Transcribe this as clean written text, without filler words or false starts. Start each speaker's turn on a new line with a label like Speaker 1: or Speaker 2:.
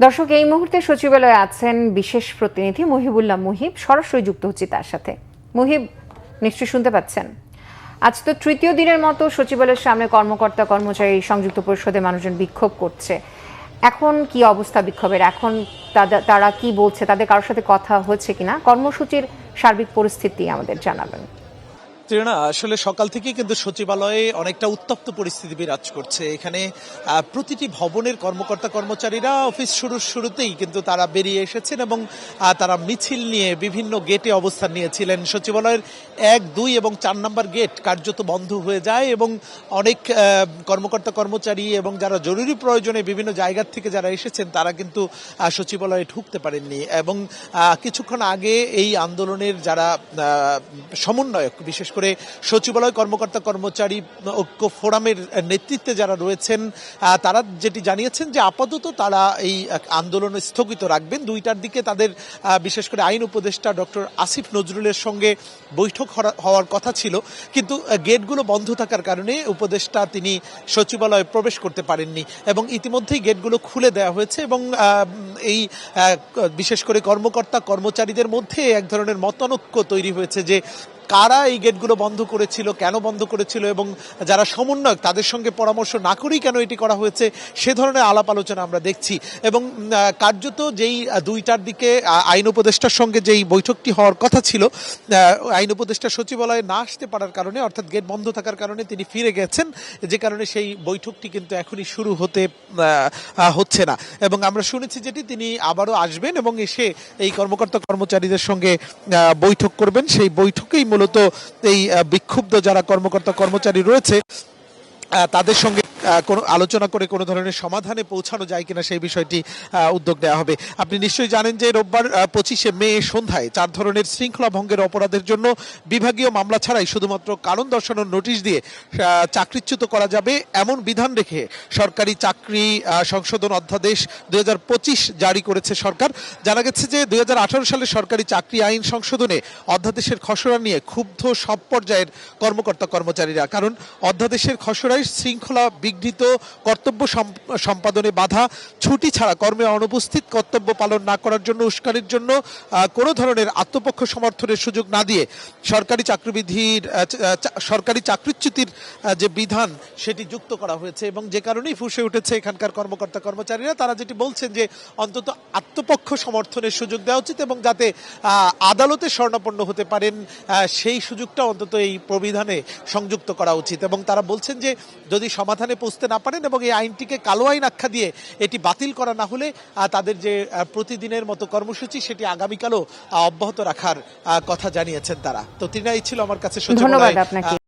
Speaker 1: দর্শক, এই মুহূর্তে সচিবালয়ে আছেন বিশেষ প্রতিনিধি মুহিবুল্লাহ মুহিব। সরাসরি যুক্ত হচ্ছি তার সাথে। মুহিব, নিশ্চয়ই শুনতে পাচ্ছেন। আজ তো তৃতীয় দিনের মতো সচিবালয়ের সামনে কর্মকর্তা কর্মচারী সংযুক্ত পরিষদে মানুষজন বিক্ষোভ করছে। এখন কি অবস্থা বিক্ষোভের? এখন তারা কি বলছে? তাদের কারোর সাথে কথা হচ্ছে কিনা? কর্মসূচির সার্বিক পরিস্থিতি আমাদের জানাবেন।
Speaker 2: আসলে সকাল থেকে কিন্তু সচিবালয়ে অনেকটা উত্তপ্ত পরিস্থিতি বিরাজ করছে। এখানে প্রতিটি ভবনের কর্মকর্তা কর্মচারীরা অফিস শুরুতেই কিন্তু তারা বেরিয়ে এসেছেন এবং তারা মিছিল নিয়ে বিভিন্ন গেটে অবস্থান নিয়েছিলেন। সচিবালয়ের 1, 2 এবং 4 নম্বর গেট কার্যত বন্ধ হয়ে যায় এবং অনেক কর্মকর্তা কর্মচারী এবং যারা জরুরি প্রয়োজনে বিভিন্ন জায়গার থেকে যারা এসেছেন তারা কিন্তু সচিবালয়ে ঢুকতে পারেননি। এবং কিছুক্ষণ আগে এই আন্দোলনের যারা সমন্বয়ক, বিশেষ করে সচিবালয় কর্মকর্তা কর্মচারী ঐক্য ফোরামের নেতৃত্বে যারা রয়েছেন, তারা যেটি জানিয়েছেন যে আপাতত তারা এই আন্দোলন স্থগিত রাখবেন। 2টার দিকে তাদের বিশেষ করে আইন উপদেষ্টা ডক্টর আসিফ নজরুলের সঙ্গে বৈঠক হওয়ার কথা ছিল, কিন্তু গেটগুলো বন্ধ থাকার কারণে উপদেষ্টা তিনি সচিবালয়ে প্রবেশ করতে পারেননি এবং ইতিমধ্যেই গেটগুলো খুলে দেওয়া হয়েছে। এবং এই বিশেষ করে কর্মকর্তা কর্মচারীদের মধ্যে এক ধরনের মতানৈক্য তৈরি হয়েছে যে কারা এই গেটগুলো বন্ধ করেছিল, কেন বন্ধ করেছিল এবং যারা সমন্বয়ক তাদের সঙ্গে পরামর্শ না করেই কেন এটি করা হয়েছে, সে ধরনের আলাপ আলোচনা আমরা দেখছি। এবং কার্যত যেই 2টার দিকে আইন উপদেষ্টার সঙ্গে যেই বৈঠকটি হওয়ার কথা ছিল, আইন উপদেষ্টা সচিবালয়ে না আসতে পারার কারণে, অর্থাৎ গেট বন্ধ থাকার কারণে তিনি ফিরে গেছেন, যে কারণে সেই বৈঠকটি কিন্তু এখনই শুরু হচ্ছে না। এবং আমরা শুনেছি যেটি তিনি আবারও আসবেন এবং এসে এই কর্মকর্তা কর্মচারীদের সঙ্গে বৈঠক করবেন। সেই বৈঠকেই মূলত এই বিক্ষুব্ধ যারা কর্মকর্তা কর্মচারী রয়েছে তাদের সঙ্গে কোনো আলোচনা করে কোনো ধরনের সমাধানে পৌঁছানো যায় কিনা সেই বিষয়টি উদ্যোগ নেওয়া হবে। আপনি নিশ্চয়ই জানেন যে রোববার 25শে মে সন্ধ্যায় 4 ধরনের শৃঙ্খলা ভঙ্গের অপরাধের জন্য বিভাগীয় মামলা ছাড়াই শুধুমাত্র কারণ দর্শানোর নোটিশ দিয়ে চাকরিচ্যুত করা যাবে এমন বিধান রেখে সরকারি চাকরি সংশোধন অধ্যাদেশ 2025 জারি করেছে সরকার। জানা গেছে যে 2018 সালে সরকারি চাকরি আইন সংশোধনে অধ্যাদেশের খসড়া নিয়ে ক্ষুব্ধ সব পর্যায়ের কর্মকর্তা কর্মচারীরা, কারণ অধ্যাদেশের খসড়ায় শৃঙ্খলা বিঘ্নিত, কর্তব্য সম্পাদনে বাধা, ছুটি ছাড়া কর্মে অনুপস্থিত, কর্তব্য পালন না করার জন্য উস্কানির জন্য কোনো ধরনের আত্মপক্ষ সমর্থনের সুযোগ না দিয়ে সরকারি চাকরিচ্যুতির যে বিধান সেটি যুক্ত করা হয়েছে। এবং যে কারণেই ফুসে উঠেছে এখানকার কর্মকর্তা কর্মচারীরা, তারা যেটি বলছেন যে অন্তত আত্মপক্ষ সমর্থনের সুযোগ দেওয়া উচিত এবং যাতে আদালতে শরণাপন্ন হতে পারেন সেই সুযোগটা অন্তত এই প্রবিধানে সংযুক্ত করা উচিত। এবং তারা বলছেন যে যদি সমাধানে পৌঁছতে না পারেন এবং এই আইনটিকে কালো আইন আখ্যা দিয়ে এটি বাতিল করা না হলে তাদের যে প্রতিদিনের মতো কর্মসূচি সেটি আগামীকালও অব্যাহত রাখার কথা জানিয়েছেন তারা। তো তিনাই ছিল আমার কাছে।
Speaker 1: ধন্যবাদ আপনাকে।